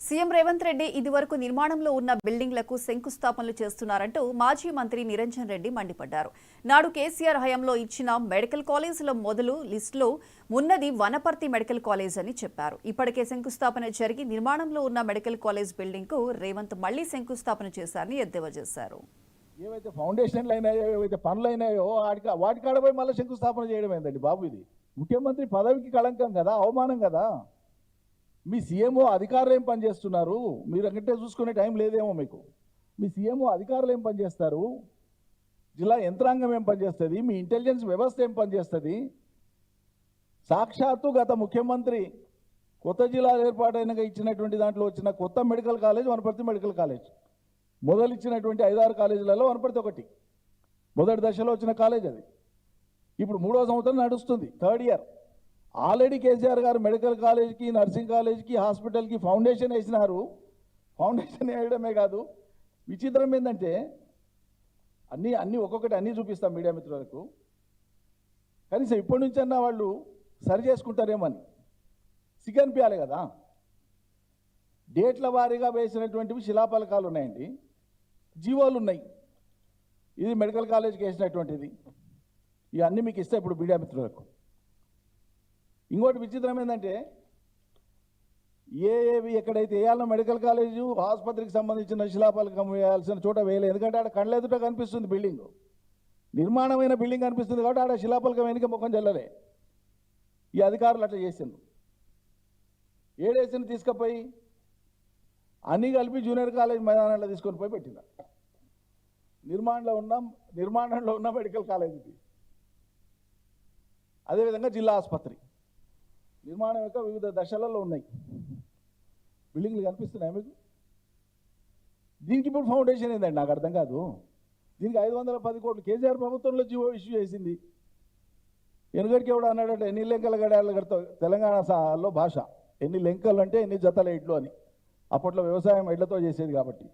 CM Revanth Reddy ఇదివరకు నిర్మాణంలో ఉన్న బిల్డింగ్లకు శంకుస్థాపనలు చేస్తున్నారంటూ మాజీ మంత్రి నిరంజన్ రెడ్డి మండిపడ్డారు. నాడు కేసీఆర్ హయాంలో ఇచ్చిన మెడికల్ కాలేజీల మొదలు లిస్టులో ఉన్నది వనపర్తి మెడికల్ కాలేజ్ అని చెప్పారు. ఇప్పటికే శంకుస్థాపన జరిగి నిర్మాణంలో ఉన్న మెడికల్ కాలేజ్ బిల్డింగ్ కు రేవంత్ మళ్లీ శంకుస్థాపన చేశారని ఎద్దేవా చేశారు. ఏవైతే ఫౌండేషన్లు అయినాయో ఏవైతే పనులు అయినాయో వాటి కాడపై మళ్ళీ శంకుస్థాపన చేయడం ఏంటండి బాబు? ఇది ముఖ్యమంత్రి పదవికి కళంకం కదా, అవమానం కదా. మీ సీఎంఓ అధికారులు ఏం పనిచేస్తున్నారు? మీరు అంటే చూసుకునే టైం లేదేమో మీకు. మీ సీఎంఓ అధికారులు ఏం పనిచేస్తారు? జిల్లా యంత్రాంగం ఏం పనిచేస్తుంది? మీ ఇంటెలిజెన్స్ వ్యవస్థ ఏం పనిచేస్తుంది? సాక్షాత్తు గత ముఖ్యమంత్రి కొత్త జిల్లాలు ఏర్పాటైనగా ఇచ్చినటువంటి దాంట్లో వచ్చిన కొత్త medical college Wanaparthy medical college. మొదలు ఇచ్చినటువంటి 5-6 కాలేజీలలో వనపర్తి ఒకటి మొదటి దశలో వచ్చిన కాలేజ్. అది ఇప్పుడు 3వ సంవత్సరం నడుస్తుంది, 3rd ఇయర్. ఆల్రెడీ కేసీఆర్ గారు మెడికల్ కాలేజ్కి, నర్సింగ్ కాలేజ్కి, హాస్పిటల్కి ఫౌండేషన్ వేసినారు. ఫౌండేషన్ వేయడమే కాదు, విచిత్రం ఏంటంటే అన్నీ ఒక్కొక్కటి అన్నీ చూపిస్తాం మీడియా మిత్రులకు. కనీసం ఇప్పటి నుంచన్నా వాళ్ళు సరి చేసుకుంటారేమని సిగ్గనిపించాలి కదా. డేట్ల వారీగా వేసినటువంటివి శిలాఫలకాలు ఉన్నాయండి, జీవోలు ఉన్నాయి. ఇది మెడికల్ కాలేజ్కి వేసినటువంటిది. ఇవన్నీ మీకు ఇస్తే ఇప్పుడు మీడియా మిత్రులకు. ఇంకోటి విచిత్రం ఏంటంటే ఏవి ఎక్కడైతే వేయాలన్న మెడికల్ కాలేజు ఆసుపత్రికి సంబంధించిన శిలాఫలకం వేయాల్సిన చోట వేయలేదు. ఎందుకంటే ఆడ కళ్ళెదుట కనిపిస్తుంది బిల్డింగ్, నిర్మాణమైన బిల్డింగ్ కనిపిస్తుంది కాబట్టి ఆడ శిలాఫలకం వెనుక ముఖం చెల్లలే. ఈ అధికారులు అట్లా చేసిండ్రు. ఏడేసిన తీసుకుపోయి అన్నీ కలిపి జూనియర్ కాలేజ్ మైదానంలో తీసుకొని పోయి పెట్టిన నిర్మాణంలో ఉన్న మెడికల్ కాలేజ్ ఇది. అదేవిధంగా జిల్లా ఆసుపత్రి నిర్మాణం యొక్క వివిధ దశలలో ఉన్నాయి. బిల్డింగ్లు కనిపిస్తున్నాయి మీకు. దీనికి ఇప్పుడు ఫౌండేషన్ ఏందండి నాకు అర్థం కాదు. దీనికి 510 కోట్లు కేసీఆర్ ప్రభుత్వంలో జీవో ఇష్యూ చేసింది. వెనుగడికి ఎవడు అన్నాడంటే ఎన్ని లెంకల గడియాలు కడతావు తెలంగాణలో భాష, ఎన్ని లెంకలు అంటే ఎన్ని జతల ఎడ్లు అని. అప్పట్లో వ్యవసాయం ఎడ్లతో చేసేది కాబట్టి